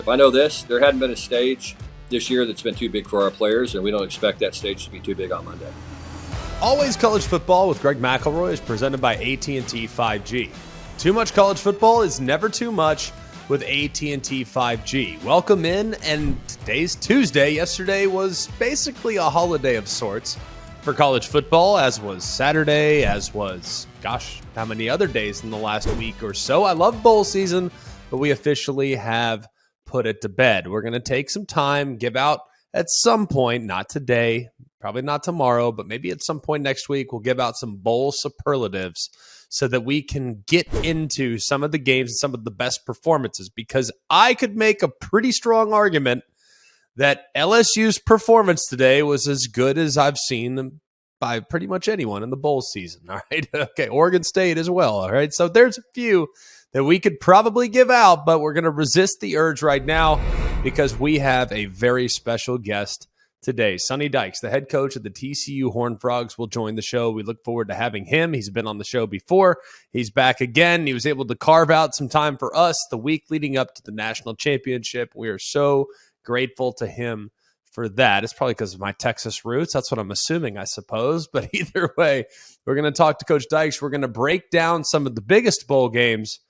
I know this, there hadn't been a stage this year that's been too big for our players, and we don't expect that stage to be too big on Monday. Always College Football with Greg McElroy is presented by AT&T 5G. Too much college football is never too much with AT&T 5G. Welcome in, and today's Tuesday. Yesterday was basically a holiday of sorts for college football, as was Saturday, as was, how many other days in the last week or so. I love bowl season, but we officially have put it to bed. We're going to take some time, give out at some point, not today, probably not tomorrow, but maybe at some point next week, we'll give out some bowl superlatives so that we can get into some of the games and some of the best performances, because I could make a pretty strong argument that LSU's performance today was as good as I've seen by pretty much anyone in the bowl season. All right. Okay. Oregon State as well. All right. So there's a few that we could probably give out, but we're going to resist the urge right now because we have a very special guest today. Sonny Dykes, the head coach of the TCU Horned Frogs, will join the show. We look forward to having him. He's been on the show before. He's back again. He was able to carve out some time for us the week leading up to the national championship. We are so grateful to him for that. It's probably because of my Texas roots. That's what I'm assuming, I suppose. But either way, we're going to talk to Coach Dykes. We're going to break down some of the biggest bowl games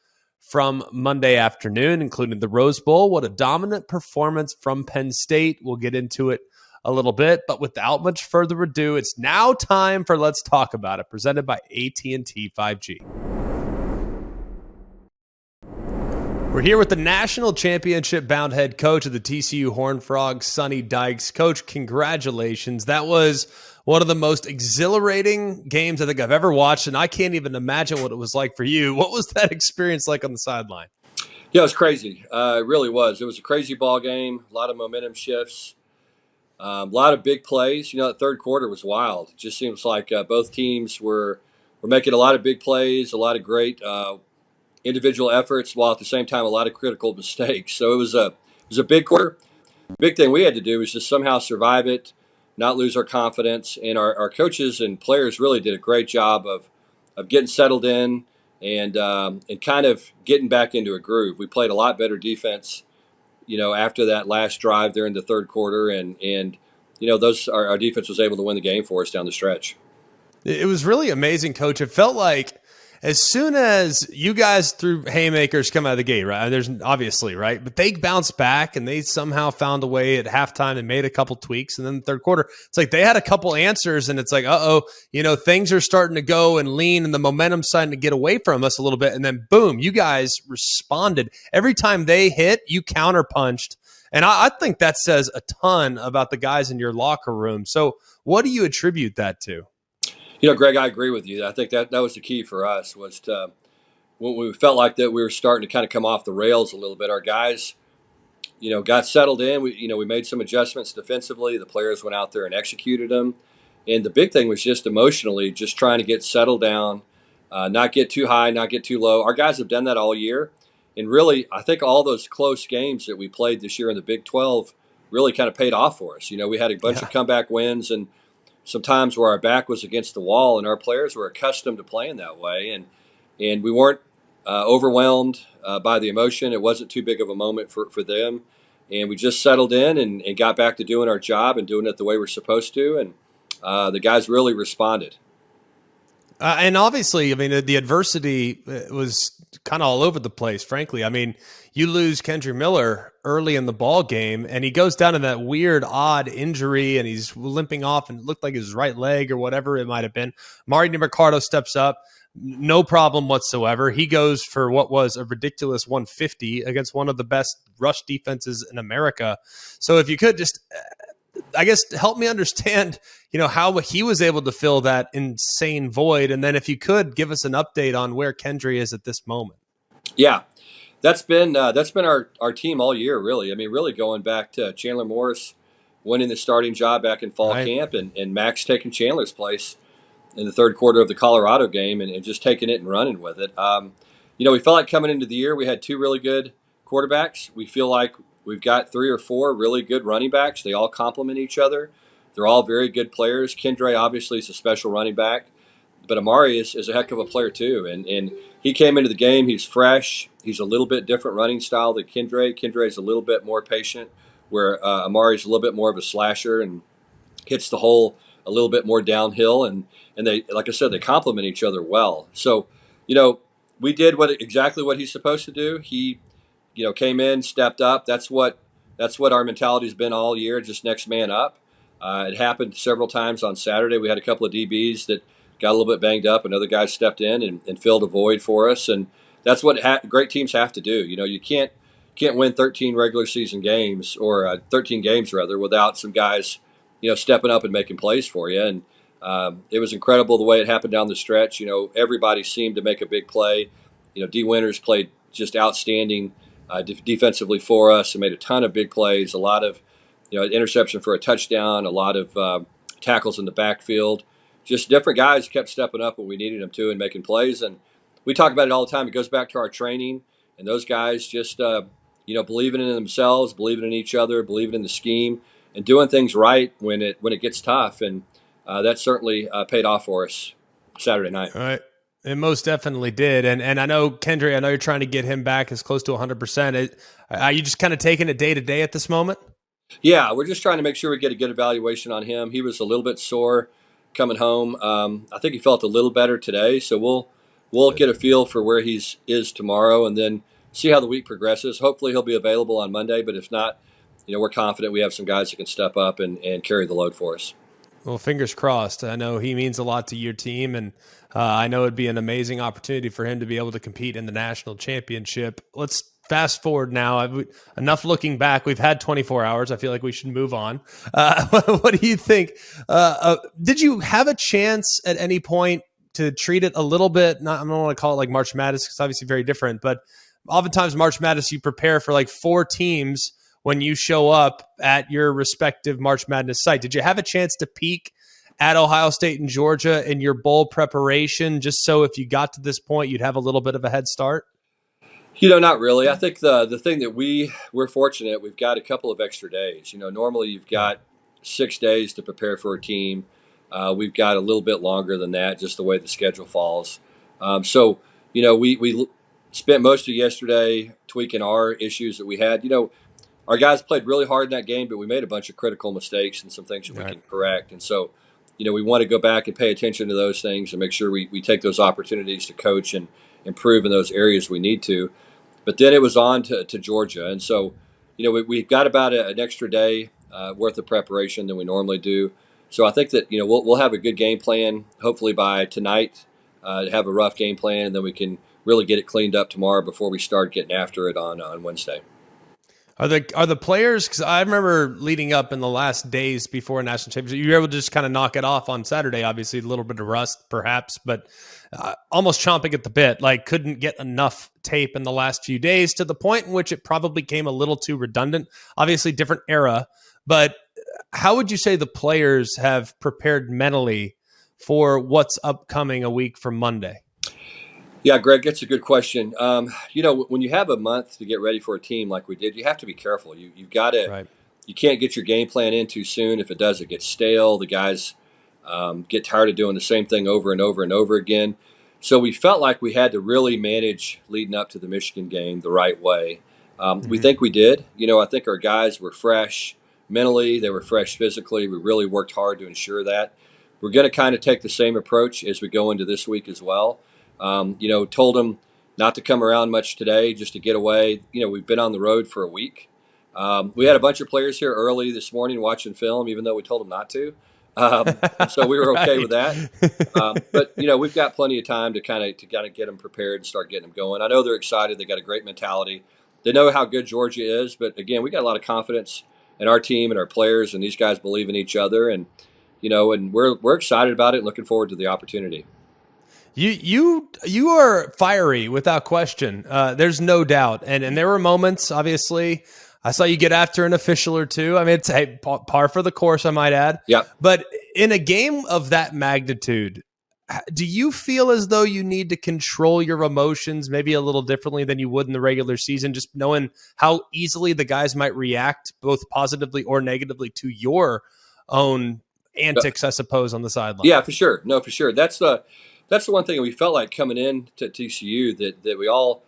from Monday afternoon, including the Rose Bowl. What a dominant performance from Penn State. We'll get into it a little bit, but without much further ado, it's now time for Let's Talk About It, presented by AT&T 5G. We're here with the national championship-bound head coach of the TCU Horned Frogs, Sonny Dykes. Coach, congratulations. That was one of the most exhilarating games I think I've ever watched, and I can't even imagine what it was like for you. What was that experience like on the sideline? Yeah, it was crazy. It really was. It was a crazy ball game, a lot of momentum shifts. A lot of big plays. The third quarter was wild. It just seems like both teams were making a lot of big plays, a lot of great individual efforts, while at the same time a lot of critical mistakes. So it was a big quarter. The big thing we had to do was just somehow survive it, not lose our confidence, and our coaches and players really did a great job of getting settled in and kind of getting back into a groove. We played a lot better defense after that last drive there in the third quarter, and our defense was able to win the game for us down the stretch. It was really amazing, Coach. It felt like as soon as you guys threw haymakers come out of the gate, right? There's obviously, right? But they bounced back and they somehow found a way at halftime and made a couple tweaks. And then the third quarter, it's like they had a couple answers and it's like, things are starting to go and lean and the momentum's starting to get away from us a little bit. And then boom, you guys responded. Every time they hit, you counterpunched. And I think that says a ton about the guys in your locker room. So what do you attribute that to? Greg, I agree with you. I think that was the key for us, was to, when we felt like that we were starting to kind of come off the rails a little bit. Our guys, got settled in. We made some adjustments defensively. The players went out there and executed them. And the big thing was just emotionally, just trying to get settled down, not get too high, not get too low. Our guys have done that all year. And really, I think all those close games that we played this year in the Big 12 really kind of paid off for us. We had a bunch of comeback wins and some times where our back was against the wall, and our players were accustomed to playing that way. And we weren't overwhelmed by the emotion. It wasn't too big of a moment for them. And we just settled in and got back to doing our job and doing it the way we're supposed to. And the guys really responded. And obviously, the adversity was kind of all over the place, frankly. You lose Kendra Miller early in the ball game, and he goes down to that weird, odd injury, and he's limping off, and it looked like his right leg or whatever it might have been. Mari Mercado steps up, no problem whatsoever. He goes for what was a ridiculous 150 against one of the best rush defenses in America. So if you could just, I guess, help me understand, how he was able to fill that insane void. And then if you could give us an update on where Kendra is at this moment. Yeah, that's been our team all year, really. Really going back to Chandler Morris winning the starting job back in fall camp and Max taking Chandler's place in the third quarter of the Colorado game and just taking it and running with it. We felt like coming into the year, we had two really good quarterbacks. We feel like we've got 3 or 4 really good running backs. They all complement each other. They're all very good players. Kendra obviously is a special running back. Amari is a heck of a player too, and he came into the game. He's fresh. He's a little bit different running style than Kendra. Kendra is a little bit more patient, where Amari's a little bit more of a slasher and hits the hole a little bit more downhill. And they, like I said, they complement each other well. So, we did exactly what he's supposed to do. He, came in, stepped up. That's what our mentality's been all year. Just next man up. It happened several times on Saturday. We had a couple of DBs that got a little bit banged up, and other guys stepped in and filled a void for us. And that's what great teams have to do. You can't win 13 regular season games, or 13 games rather, without some guys, stepping up and making plays for you. And it was incredible the way it happened down the stretch. Everybody seemed to make a big play. D. Winters played just outstanding defensively for us and made a ton of big plays. A lot of interception for a touchdown, a lot of tackles in the backfield. Just different guys kept stepping up when we needed them to and making plays. And we talk about it all the time. It goes back to our training, and those guys just believing in themselves, believing in each other, believing in the scheme, and doing things right when it gets tough. And that certainly paid off for us Saturday night. All right. It most definitely did. And I know, Kendra, I know you're trying to get him back as close to 100%. Are you just kind of taking it day to day at this moment? Yeah, we're just trying to make sure we get a good evaluation on him. He was a little bit sore coming home. I think he felt a little better today, so we'll get a feel for where he is tomorrow, and then see how the week progresses. Hopefully he'll be available on Monday, but if not, we're confident we have some guys that can step up and carry the load for us. Well, fingers crossed. I know he means a lot to your team, and I know it'd be an amazing opportunity for him to be able to compete in the national championship. Let's fast forward now. Enough looking back. We've had 24 hours. I feel like we should move on. What do you think? Did you have a chance at any point to treat it a little bit? I don't want to call it like March Madness, because it's obviously very different, but oftentimes March Madness, you prepare for like 4 teams when you show up at your respective March Madness site. Did you have a chance to peek at Ohio State and Georgia in your bowl preparation, just so if you got to this point, you'd have a little bit of a head start? Not really. I think the thing that we're fortunate, we've got a couple of extra days. Normally you've got 6 days to prepare for a team. We've got a little bit longer than that, just the way the schedule falls. So we spent most of yesterday tweaking our issues that we had. Our guys played really hard in that game, but we made a bunch of critical mistakes and some things that we can correct. And so, we want to go back and pay attention to those things and make sure we take those opportunities to coach and improve in those areas we need to. But then it was on to Georgia. And so, we've got about an extra day worth of preparation than we normally do. So I think that, we'll have a good game plan, hopefully by tonight, have a rough game plan, and then we can really get it cleaned up tomorrow before we start getting after it on Wednesday. Are the players, because I remember leading up in the last days before a national championship, you were able to just kind of knock it off on Saturday, obviously a little bit of rust perhaps, but almost chomping at the bit, like couldn't get enough tape in the last few days, to the point in which it probably came a little too redundant. Obviously different era, but how would you say the players have prepared mentally for what's upcoming a week from Monday? Yeah, Greg, that's a good question. When you have a month to get ready for a team like we did, you have to be careful. You've got to, right. You can't get your game plan in too soon. If it does, it gets stale. The guys get tired of doing the same thing over and over and over again. So we felt like we had to really manage leading up to the Michigan game the right way. We think we did. I think our guys were fresh mentally. They were fresh physically. We really worked hard to ensure that. We're going to kind of take the same approach as we go into this week as well. Told them not to come around much today, just to get away. We've been on the road for a week. We had a bunch of players here early this morning watching film, even though we told them not to. So we were okay with that. But we've got plenty of time to kind of get them prepared and start getting them going. I know they're excited. They got a great mentality. They know how good Georgia is, but again, we got a lot of confidence in our team and our players, and these guys believe in each other, and and we're excited about it and looking forward to the opportunity. You are fiery without question. There's no doubt. And there were moments, obviously, I saw you get after an official or two. I mean, it's par for the course, I might add. Yeah. But in a game of that magnitude, do you feel as though you need to control your emotions maybe a little differently than you would in the regular season, just knowing how easily the guys might react, both positively or negatively, to your own antics, I suppose, on the sideline? Yeah, for sure. No, for sure. That's that's the one thing we felt like coming in to TCU that we all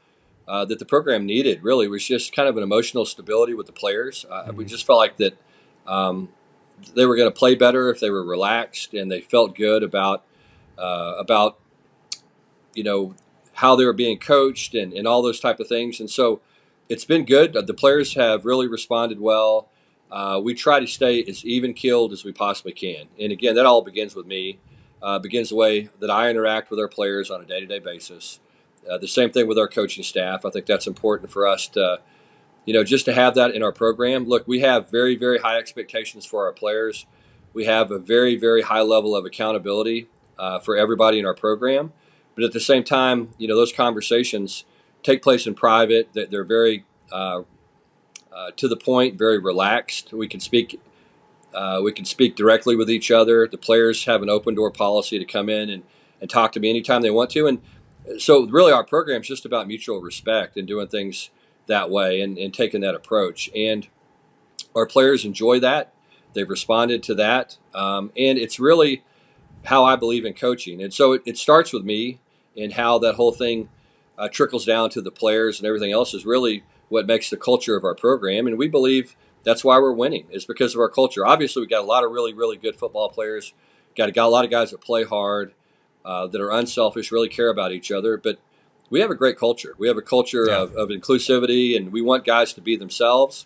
that the program needed really was just kind of an emotional stability with the players. We just felt like that um, they were going to play better if they were relaxed and they felt good about how they were being coached and all those type of things. And so it's been good. The players have really responded well. We try to stay as even keeled as we possibly can. And again, that all begins with me. Begins the way that I interact with our players on a day-to-day basis. The same thing with our coaching staff. I think that's important for us to, just to have that in our program. Look, we have very, very high expectations for our players. We have a very, very high level of accountability for everybody in our program. But at the same time, those conversations take place in private. They're very to the point, very relaxed. We can speak directly with each other. The players have an open door policy to come in and talk to me anytime they want to. And so really our program is just about mutual respect and doing things that way and taking that approach. And our players enjoy that. They've responded to that. And it's really how I believe in coaching. And so it starts with me, and how that whole thing trickles down to the players and everything else is really what makes the culture of our program. And we believe that's why we're winning, is because of our culture. Obviously, we got a lot of really, really good football players. Got a lot of guys that play hard, that are unselfish, really care about each other. But we have a great culture. We have a culture of inclusivity, and we want guys to be themselves.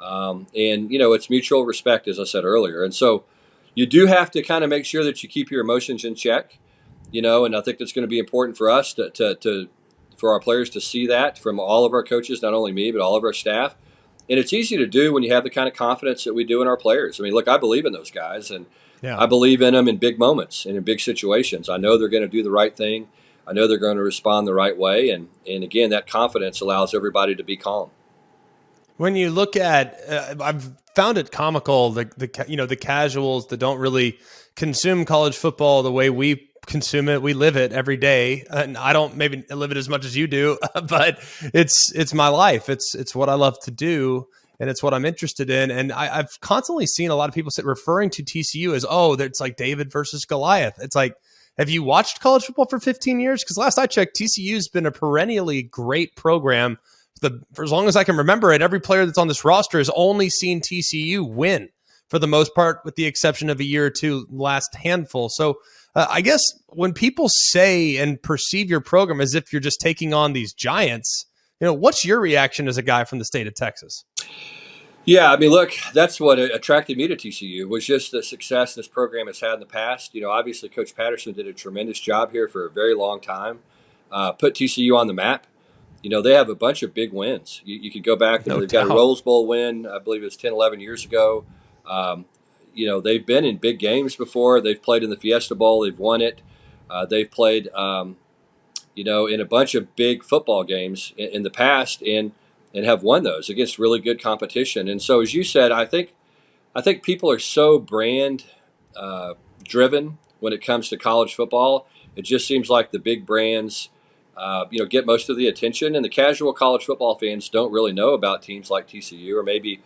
And, it's mutual respect, as I said earlier. And so you do have to kind of make sure that you keep your emotions in check, and I think that's going to be important for us for our players to see that from all of our coaches, not only me, but all of our staff. And it's easy to do when you have the kind of confidence that we do in our players. I mean, look, I believe in those guys, and I believe in them in big moments and in big situations. I know they're going to do the right thing. I know they're going to respond the right way. And again, that confidence allows everybody to be calm. When you look at, I've found it comical, the casuals that don't really consume college football the way we consume it. We live it every day, and I don't maybe live it as much as you do, but it's my life. It's what I love to do, and it's what I'm interested in. And I've constantly seen a lot of people referring to TCU as, it's like David versus Goliath. It's like, have you watched college football for 15 years? Because last I checked, TCU's been a perennially great program for as long as I can remember it. Every player that's on this roster has only seen TCU win for the most part, with the exception of a year or two last handful. So I guess when people say and perceive your program as if you're just taking on these giants, what's your reaction as a guy from the state of Texas? Yeah, I mean, look, that's what attracted me to TCU, was just the success this program has had in the past. Obviously Coach Patterson did a tremendous job here for a very long time, put TCU on the map. They have a bunch of big wins. You could go back, they've got a Rose Bowl win, I believe it was 10, 11 years ago. They've been in big games before. They've played in the Fiesta Bowl. They've won it. They've played, in a bunch of big football games in the past and have won those against really good competition. And so, as you said, I think people are so brand driven when it comes to college football. It just seems like the big brands, get most of the attention, and the casual college football fans don't really know about teams like TCU, or maybe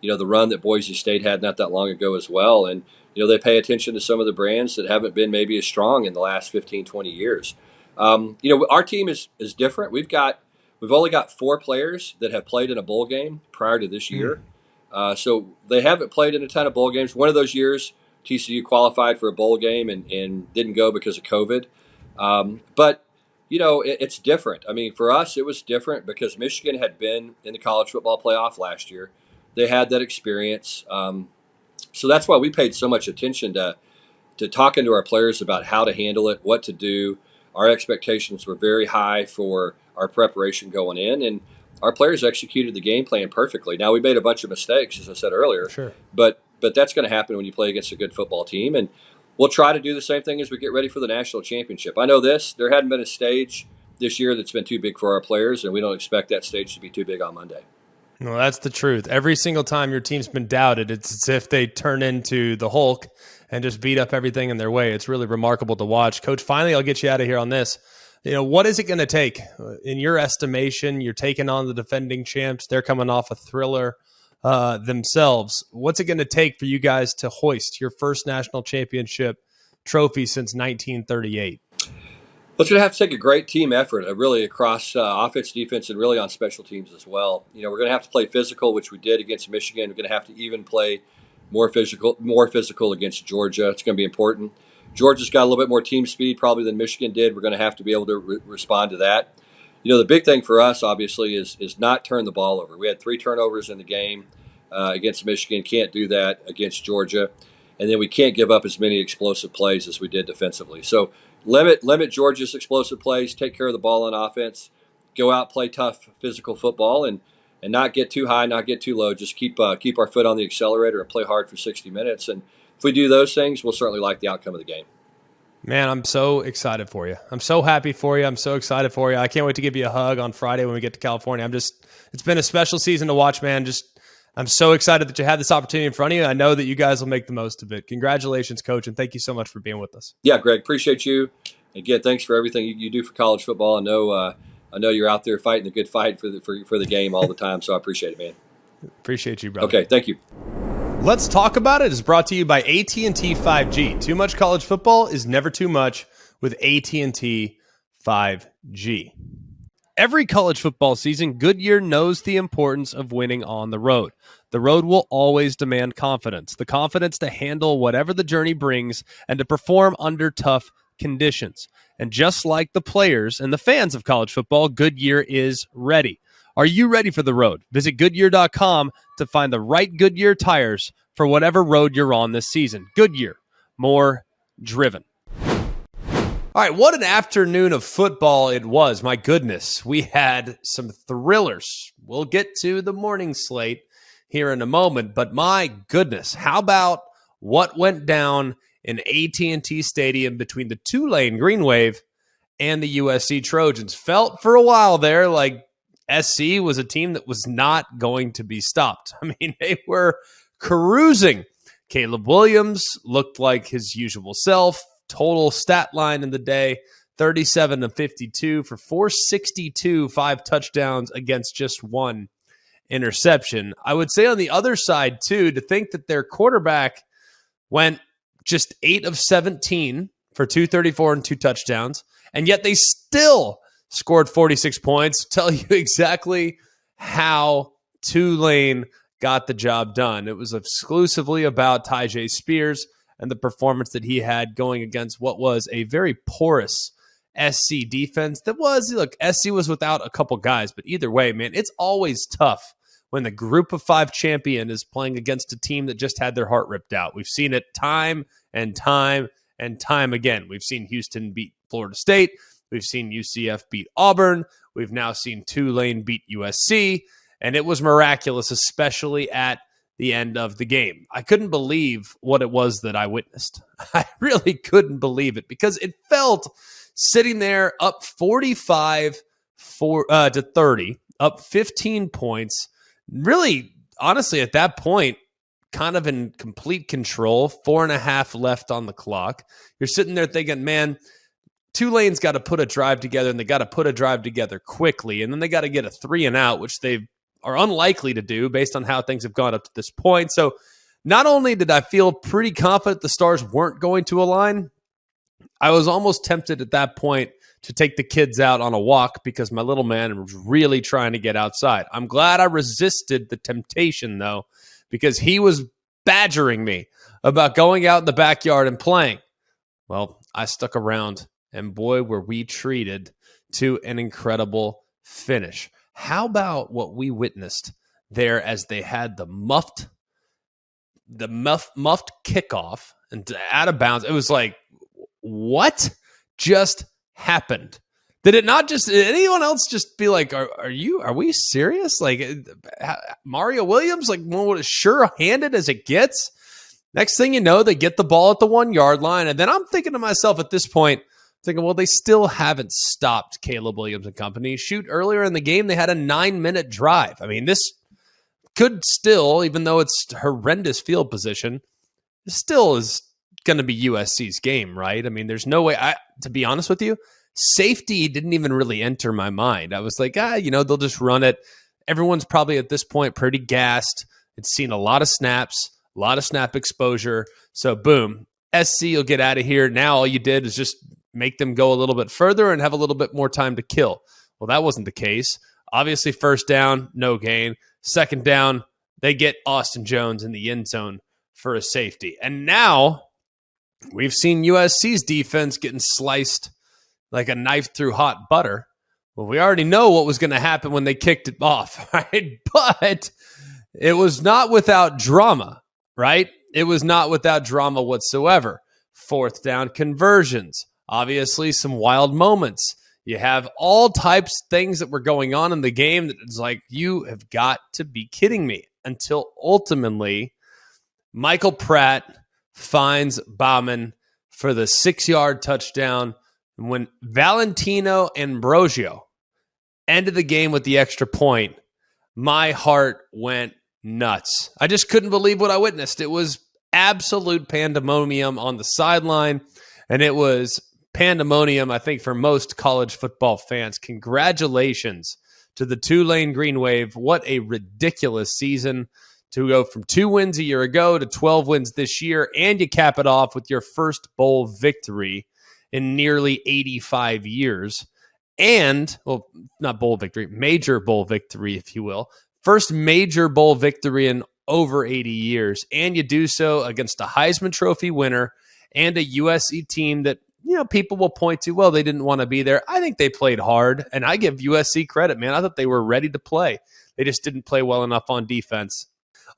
the run that Boise State had not that long ago as well. And, they pay attention to some of the brands that haven't been maybe as strong in the last 15, 20 years. Our team is different. We've only got 4 players that have played in a bowl game prior to this year. So they haven't played in a ton of bowl games. One of those years, TCU qualified for a bowl game and didn't go because of COVID. But it's different. I mean, for us, it was different because Michigan had been in the college football playoff last year. They had that experience. So that's why we paid so much attention to talking to our players about how to handle it, what to do. Our expectations were very high for our preparation going in, and our players executed the game plan perfectly. Now, we made a bunch of mistakes, as I said earlier, sure, but that's going to happen when you play against a good football team, and we'll try to do the same thing as we get ready for the national championship. I know there hadn't been a stage this year that's been too big for our players, and we don't expect that stage to be too big on Monday. No, that's the truth. Every single time your team's been doubted, it's as if they turn into the Hulk and just beat up everything in their way. It's really remarkable to watch. Coach, finally, I'll get you out of here on this. What is it going to take? In your estimation, you're taking on the defending champs. They're coming off a thriller themselves. What's it going to take for you guys to hoist your first national championship trophy since 1938? Well, it's going to have to take a great team effort, really across offense, defense, and really on special teams as well. We're going to have to play physical, which we did against Michigan. We're going to have to even play more physical against Georgia. It's going to be important. Georgia's got a little bit more team speed probably than Michigan did. We're going to have to be able to respond to that. The big thing for us, obviously, is not turn the ball over. We had 3 turnovers in the game against Michigan. Can't do that against Georgia. And then we can't give up as many explosive plays as we did defensively. So limit Georgia's explosive plays, take care of the ball on offense, go out, play tough physical football, and not get too high, not get too low. Just keep our foot on the accelerator and play hard for 60 minutes. And if we do those things, we'll certainly like the outcome of the game. Man, I'm so excited for you. I'm so happy for you. I'm so excited for you. I can't wait to give you a hug on Friday when we get to California. It's been a special season to watch, man. I'm so excited that you have this opportunity in front of you. I know that you guys will make the most of it. Congratulations, Coach, and thank you so much for being with us. Yeah, Greg, appreciate you. Again, thanks for everything you do for college football. I know you're out there fighting the good fight for the game all the time, so I appreciate it, man. Appreciate you, brother. Okay, thank you. Let's Talk About It is brought to you by AT&T 5G. Too much college football is never too much with AT&T 5G. Every college football season, Goodyear knows the importance of winning on the road. The road will always demand confidence, the confidence to handle whatever the journey brings and to perform under tough conditions. And just like the players and the fans of college football, Goodyear is ready. Are you ready for the road? Visit Goodyear.com to find the right Goodyear tires for whatever road you're on this season. Goodyear, more driven. All right, what an afternoon of football it was. My goodness, we had some thrillers. We'll get to the morning slate here in a moment, but my goodness, how about what went down in AT&T Stadium between the Tulane Green Wave and the USC Trojans? Felt for a while there like SC was a team that was not going to be stopped. I mean, they were cruising. Caleb Williams looked like his usual self. Total stat line in the day, 37 of 52 for 462, 5 touchdowns against just 1 interception. I would say on the other side, too, to think that their quarterback went just 8 of 17 for 234 and 2 touchdowns, and yet they still scored 46 points. Tell you exactly how Tulane got the job done. It was exclusively about Tyjae Spears and the performance that he had going against what was a very porous SC defense. SC was without a couple guys, but either way, man, it's always tough when the group of 5 champion is playing against a team that just had their heart ripped out. We've seen it time and time and time again. We've seen Houston beat Florida State. We've seen UCF beat Auburn. We've now seen Tulane beat USC, and it was miraculous, especially at the end of the game. I couldn't believe what it was that I witnessed. I really couldn't believe it because it felt sitting there up 45 to 30, up 15 points. Really, honestly, at that point, kind of in complete control, 4.5 left on the clock. You're sitting there thinking, man, Tulane's got to put a drive together, and they got to put a drive together quickly, and then they got to get a 3 and out, which they are unlikely to do based on how things have gone up to this point. So not only did I feel pretty confident the stars weren't going to align, I was almost tempted at that point to take the kids out on a walk because my little man was really trying to get outside. I'm glad I resisted the temptation, though, because he was badgering me about going out in the backyard and playing. Well, I stuck around, and boy, were we treated to an incredible finish. How about what we witnessed there as they had the muffed kickoff and out of bounds? It was like, what just happened? Did anyone else just be like, are we serious? Like Mario Williams, like as sure-handed as it gets. Next thing you know, they get the ball at the 1 yard line. And then I'm thinking to myself at this point, thinking, well, they still haven't stopped Caleb Williams and company. Shoot, earlier in the game, they had a 9-minute drive. I mean, this could still, even though it's horrendous field position, this still is going to be USC's game, right? I mean, there's no way, to be honest with you, safety didn't even really enter my mind. I was like, they'll just run it. Everyone's probably at this point pretty gassed. It's seen a lot of snaps, a lot of snap exposure. So boom, SC will get out of here. Now all you did is just make them go a little bit further and have a little bit more time to kill. Well, that wasn't the case. Obviously, first down, no gain. Second down, they get Austin Jones in the end zone for a safety. And now we've seen USC's defense getting sliced like a knife through hot butter. Well, we already know what was going to happen when they kicked it off, right? But it was not without drama, right? It was not without drama whatsoever. Fourth down conversions, obviously some wild moments. You have all types of things that were going on in the game that it's like, you have got to be kidding me. Until ultimately, Michael Pratt finds Bauman for the 6-yard touchdown. And when Valentino Ambrosio ended the game with the extra point, my heart went nuts. I just couldn't believe what I witnessed. It was absolute pandemonium on the sideline, and it was pandemonium, I think, for most college football fans. Congratulations to the Tulane Green Wave. What a ridiculous season to go from 2 wins a year ago to 12 wins this year, and you cap it off with your first bowl victory in nearly 85 years. And, well, not bowl victory, major bowl victory, if you will. First major bowl victory in over 80 years. And you do so against a Heisman Trophy winner and a USC team that, you know, people will point to, well, they didn't want to be there. I think they played hard, and I give USC credit, man. I thought they were ready to play. They just didn't play well enough on defense.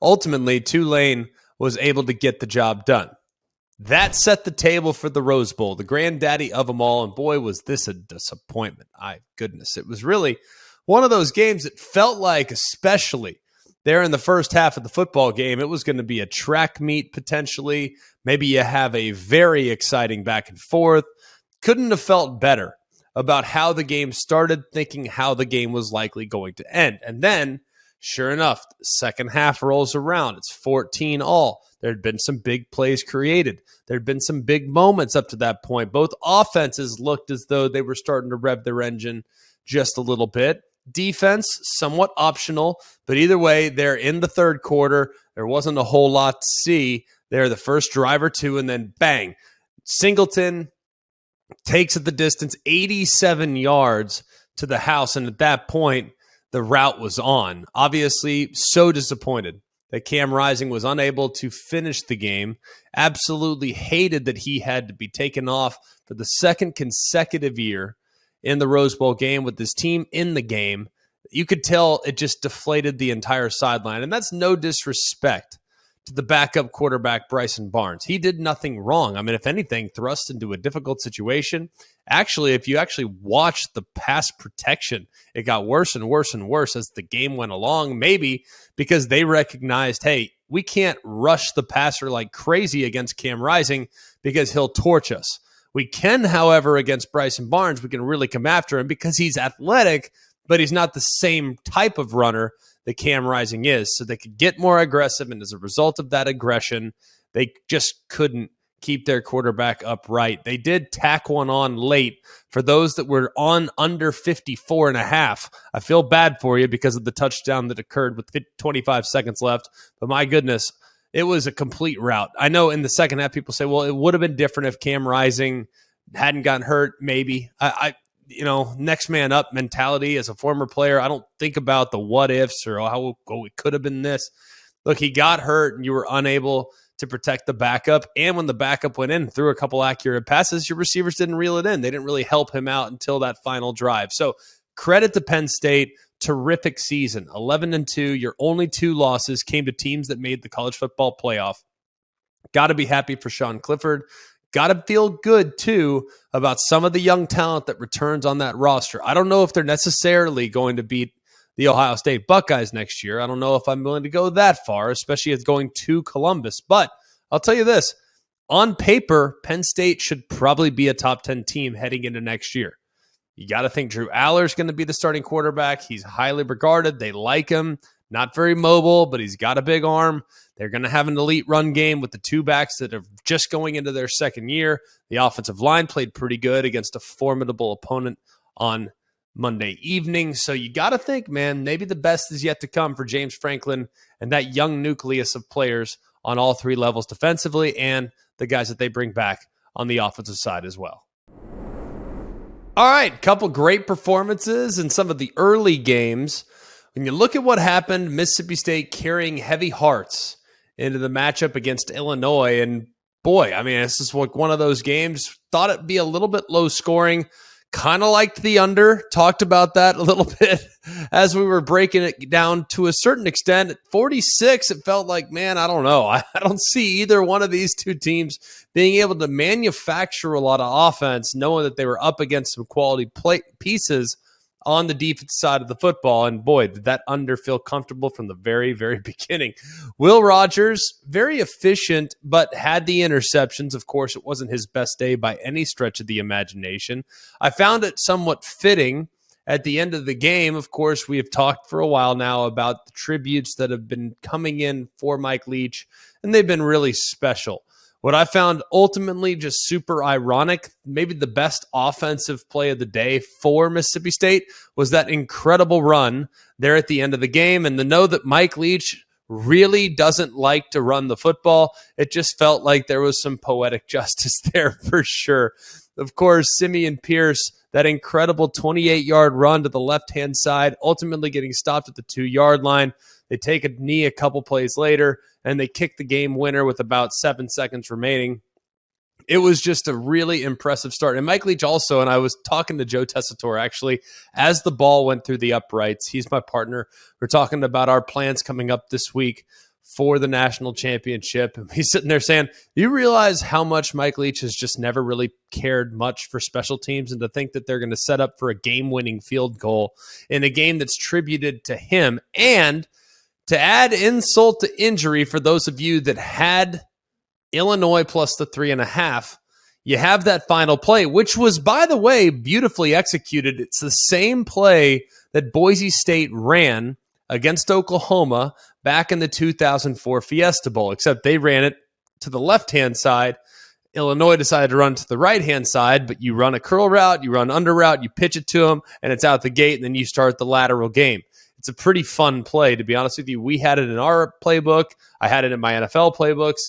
Ultimately, Tulane was able to get the job done. That set the table for the Rose Bowl, the granddaddy of them all, and boy, was this a disappointment. My goodness, it was really one of those games that felt like, especially there in the first half of the football game, it was going to be a track meet potentially. Maybe you have a very exciting back and forth. Couldn't have felt better about how the game started, thinking how the game was likely going to end. And then, sure enough, the second half rolls around. It's 14-all. There had been some big plays created. There had been some big moments up to that point. Both offenses looked as though they were starting to rev their engine just a little bit. Defense, somewhat optional, but either way, they're in the third quarter. There wasn't a whole lot to see. They're the first drive or two, and then bang. Singleton takes it the distance, 87 yards to the house, and at that point, the route was on. Obviously, so disappointed that Cam Rising was unable to finish the game. Absolutely hated that he had to be taken off for the second consecutive year in the Rose Bowl game with this team in the game. You could tell it just deflated the entire sideline. And that's no disrespect to the backup quarterback, Bryson Barnes. He did nothing wrong. I mean, if anything, thrust into a difficult situation. Actually, if you actually watch the pass protection, it got worse and worse and worse as the game went along, maybe because they recognized, hey, we can't rush the passer like crazy against Cam Rising because he'll torch us. We can, however, against Bryson Barnes, we can really come after him because he's athletic, but he's not the same type of runner that Cam Rising is. So they could get more aggressive, and as a result of that aggression, they just couldn't keep their quarterback upright. They did tack one on late. For those that were on under 54 and a half, I feel bad for you because of the touchdown that occurred with 25 seconds left. But my goodness, it was a complete rout. I know in the second half, people say, well, it would have been different if Cam Rising hadn't gotten hurt. Maybe. Next man up mentality as a former player. I don't think about the what ifs or how it could have been this. Look, he got hurt and you were unable to protect the backup. And when the backup went in and threw a couple accurate passes, your receivers didn't reel it in. They didn't really help him out until that final drive. So credit to Penn State. Terrific season. 11-2. Your only 2 losses came to teams that made the college football playoff. Got to be happy for Sean Clifford. Got to feel good, too, about some of the young talent that returns on that roster. I don't know if they're necessarily going to beat the Ohio State Buckeyes next year. I don't know if I'm willing to go that far, especially as going to Columbus. But I'll tell you this. On paper, Penn State should probably be a top 10 team heading into next year. You got to think Drew Aller's going to be the starting quarterback. He's highly regarded. They like him. Not very mobile, but he's got a big arm. They're going to have an elite run game with the 2 backs that are just going into their second year. The offensive line played pretty good against a formidable opponent on Monday evening. So you got to think, man, maybe the best is yet to come for James Franklin and that young nucleus of players on all 3 levels defensively and the guys that they bring back on the offensive side as well. All right, couple great performances in some of the early games. When you look at what happened, Mississippi State carrying heavy hearts into the matchup against Illinois. And boy, I mean, this is like one of those games. Thought it'd be a little bit low scoring. Kind of liked the under. Talked about that a little bit as we were breaking it down to a certain extent. At 46, it felt like, man, I don't know. I don't see either one of these two teams being able to manufacture a lot of offense, knowing that they were up against some quality pieces on the defense side of the football. And boy, did that under feel comfortable from the very, very beginning. Will Rogers, very efficient, but had the interceptions. Of course, it wasn't his best day by any stretch of the imagination. I found it somewhat fitting at the end of the game. Of course, we have talked for a while now about the tributes that have been coming in for Mike Leach, and they've been really special. What I found ultimately just super ironic, maybe the best offensive play of the day for Mississippi State, was that incredible run there at the end of the game. And to know that Mike Leach really doesn't like to run the football, it just felt like there was some poetic justice there for sure. Of course, Simeon Pierce, that incredible 28-yard run to the left-hand side, ultimately getting stopped at the 2-yard line. They take a knee a couple plays later, and they kick the game winner with about 7 seconds remaining. It was just a really impressive start. And Mike Leach also, and I was talking to Joe Tessitore actually, as the ball went through the uprights. He's my partner. We're talking about our plans coming up this week for the national championship. And he's sitting there saying, do you realize how much Mike Leach has just never really cared much for special teams, and to think that they're going to set up for a game-winning field goal in a game that's tributed to him? And to add insult to injury, for those of you that had Illinois plus the 3.5, you have that final play, which was, by the way, beautifully executed. It's the same play that Boise State ran against Oklahoma back in the 2004 Fiesta Bowl, except they ran it to the left-hand side. Illinois decided to run to the right-hand side, but you run a curl route, you run under route, you pitch it to them, and it's out the gate, and then you start the lateral game. It's a pretty fun play, to be honest with you. We had it in our playbook. I had it in my NFL playbooks.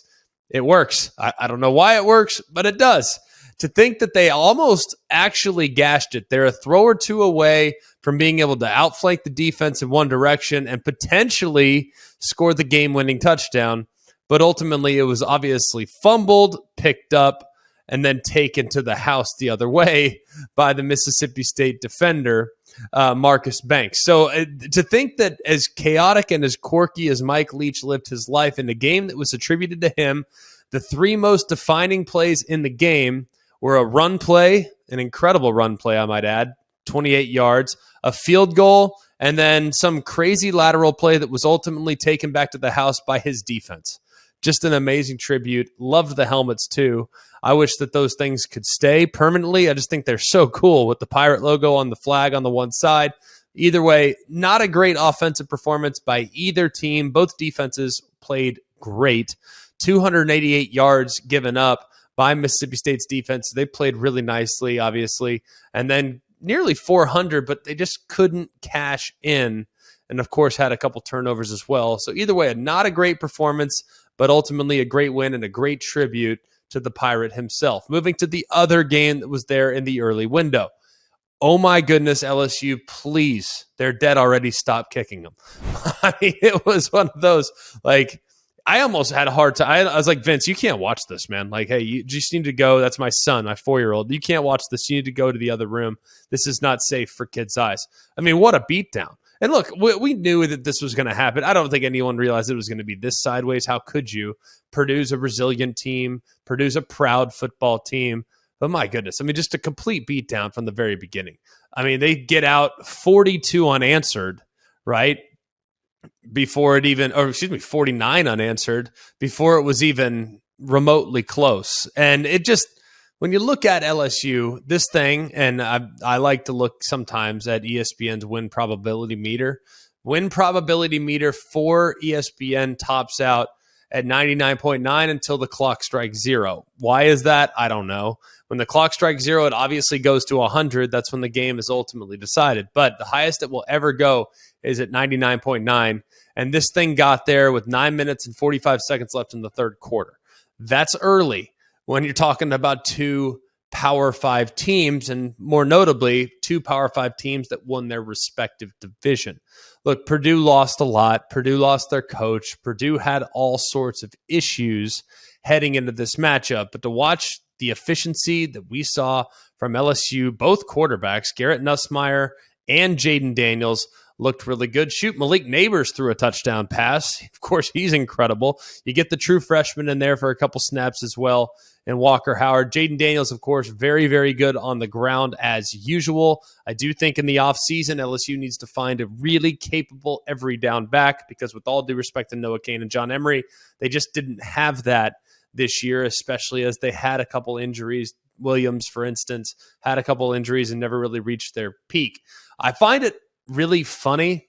It works. I don't know why it works, but it does. To think that they almost actually gashed it. They're a throw or two away from being able to outflank the defense in one direction and potentially score the game-winning touchdown. But ultimately, it was obviously fumbled, picked up, and then taken to the house the other way by the Mississippi State defender, Marcus Banks. So to think that as chaotic and as quirky as Mike Leach lived his life in a game that was attributed to him, the three most defining plays in the game were a run play, an incredible run play, I might add, 28 yards, a field goal, and then some crazy lateral play that was ultimately taken back to the house by his defense. Just an amazing tribute. Loved the helmets too. I wish that those things could stay permanently. I just think they're so cool with the pirate logo on the flag on the one side. Either way, not a great offensive performance by either team. Both defenses played great. 288 yards given up by Mississippi State's defense. They played really nicely, obviously. And then nearly 400, but they just couldn't cash in. And of course, had a couple turnovers as well. So either way, not a great performance, but ultimately a great win and a great tribute to the Pirate himself. Moving to the other game that was there in the early window. Oh my goodness, LSU, please. They're dead already. Stop kicking them. I mean, it was one of those, like, I almost had a hard time. I was like, Vince, you can't watch this, man. Like, hey, you just need to go. That's my son, my 4-year-old. You can't watch this. You need to go to the other room. This is not safe for kids' eyes. I mean, what a beatdown. And look, we knew that this was going to happen. I don't think anyone realized it was going to be this sideways. How could you? Purdue's a resilient team. Purdue's a proud football team. But my goodness, I mean, just a complete beatdown from the very beginning. I mean, they get out 42 unanswered, right? Before it even, or excuse me, 49 unanswered before it was even remotely close. And it just, when you look at LSU, this thing, and I like to look sometimes at ESPN's win probability meter. Win probability meter for ESPN tops out at 99.9 until the clock strikes 0. Why is that? I don't know. When the clock strikes 0, it obviously goes to 100. That's when the game is ultimately decided. But the highest it will ever go is at 99.9. And this thing got there with 9 minutes and 45 seconds left in the third quarter. That's early when you're talking about two Power 5 teams, and more notably, 2 Power 5 teams that won their respective division. Look, Purdue lost a lot. Purdue lost their coach. Purdue had all sorts of issues heading into this matchup. But to watch the efficiency that we saw from LSU, both quarterbacks, Garrett Nussmeier and Jaden Daniels, looked really good. Shoot, Malik Neighbors threw a touchdown pass. Of course, he's incredible. You get the true freshman in there for a couple snaps as well. And Walker Howard. Jaden Daniels, of course, very, very good on the ground as usual. I do think in the offseason, LSU needs to find a really capable every down back because with all due respect to Noah Cain and John Emery, they just didn't have that this year, especially as they had a couple injuries. Williams, for instance, had a couple injuries and never really reached their peak. I find it really funny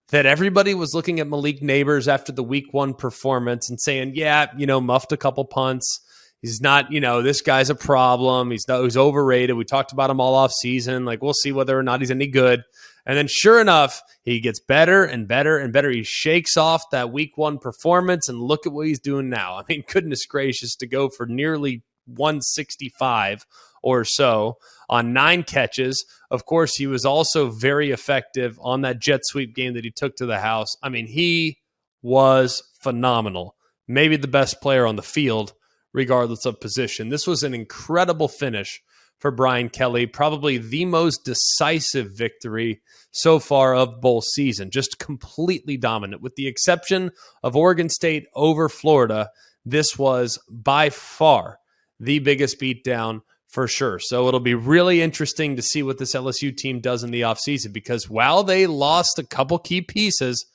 that everybody was looking at Malik Neighbors after the week 1 performance and saying, yeah, muffed a couple punts. He's not, this guy's a problem. He's overrated. We talked about him all off season. Like, we'll see whether or not he's any good. And then sure enough, he gets better and better and better. He shakes off that week 1 performance and look at what he's doing now. I mean, goodness gracious, to go for nearly 165 or so on 9 catches. Of course, he was also very effective on that jet sweep game that he took to the house. I mean, he was phenomenal. Maybe the best player on the field, regardless of position. This was an incredible finish for Brian Kelly, probably the most decisive victory so far of bowl season, just completely dominant. With the exception of Oregon State over Florida, this was by far the biggest beatdown for sure. So it'll be really interesting to see what this LSU team does in the offseason because while they lost a couple key pieces,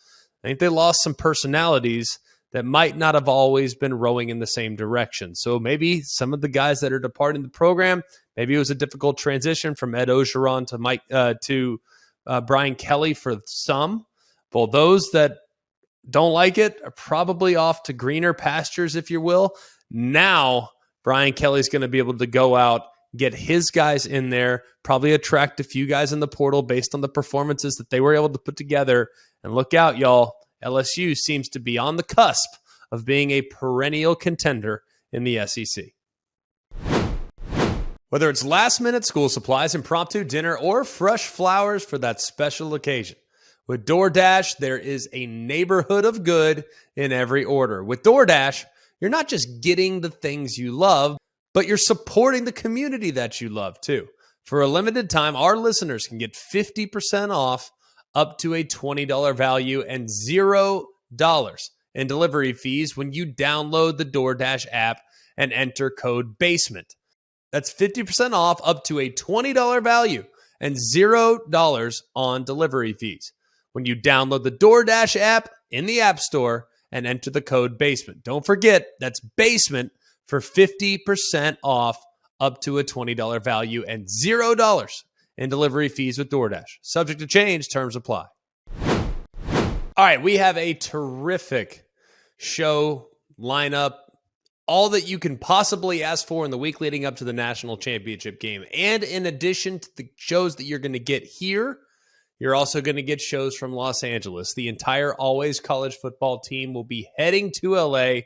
I think they lost some personalities that might not have always been rowing in the same direction. So maybe some of the guys that are departing the program, maybe it was a difficult transition from Ed Ogeron to Brian Kelly for some. Well, those that don't like it are probably off to greener pastures, if you will. Now, Brian Kelly's going to be able to go out, get his guys in there, probably attract a few guys in the portal based on the performances that they were able to put together. And look out, y'all. LSU seems to be on the cusp of being a perennial contender in the SEC. Whether it's last-minute school supplies, impromptu dinner, or fresh flowers for that special occasion, with DoorDash, there is a neighborhood of good in every order. With DoorDash, you're not just getting the things you love, but you're supporting the community that you love too. For a limited time, our listeners can get 50% off up to a $20 value and $0 in delivery fees when you download the DoorDash app and enter code BASEMENT. That's 50% off up to a $20 value and $0 on delivery fees when you download the DoorDash app in the App Store and enter the code BASEMENT. Don't forget, that's BASEMENT for 50% off up to a $20 value and $0 in delivery fees with DoorDash. Subject to change, terms apply. All right, we have a terrific show lineup. All that you can possibly ask for in the week leading up to the national championship game. And in addition to the shows that you're going to get here, you're also going to get shows from Los Angeles. The entire Always College football team will be heading to LA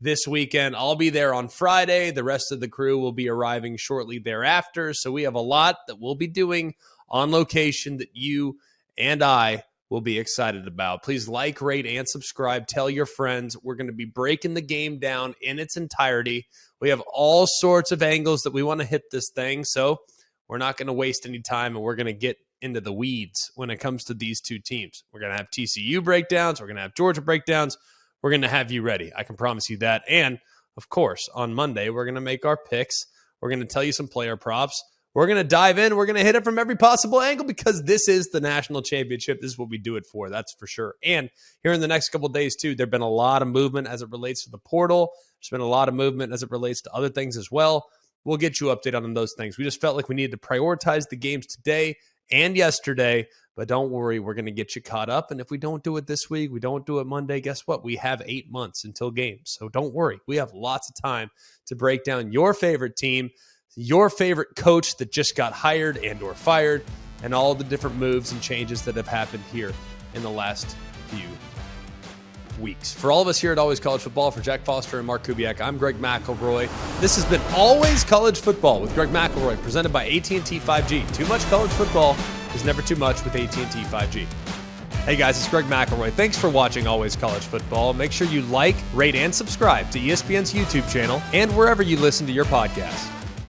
this weekend. I'll be there on Friday. The rest of the crew will be arriving shortly thereafter. So we have a lot that we'll be doing on location that you and I will be excited about. Please like, rate, and subscribe. Tell your friends. We're going to be breaking the game down in its entirety. We have all sorts of angles that we want to hit this thing. So we're not going to waste any time, and we're going to get into the weeds when it comes to these two teams. We're going to have TCU breakdowns. We're going to have Georgia breakdowns. We're going to have you ready. I can promise you that. And, of course, on Monday, we're going to make our picks. We're going to tell you some player props. We're going to dive in. We're going to hit it from every possible angle because this is the national championship. This is what we do it for. That's for sure. And here in the next couple of days, too, there have been a lot of movement as it relates to the portal. There's been a lot of movement as it relates to other things as well. We'll get you updated on those things. We just felt like we needed to prioritize the games today and yesterday. But don't worry, we're going to get you caught up. And if we don't do it this week, we don't do it Monday, guess what? We have 8 months until games. So don't worry. We have lots of time to break down your favorite team, your favorite coach that just got hired and or fired, and all the different moves and changes that have happened here in the last few weeks. For all of us here at Always College Football, for Jack Foster and Mark Kubiak, I'm Greg McElroy. This has been Always College Football with Greg McElroy, presented by AT&T 5G. Too much college football is never too much with AT&T 5G. Hey guys, it's Greg McElroy. Thanks for watching Always College Football. Make sure you like, rate, and subscribe to ESPN's YouTube channel and wherever you listen to your podcasts.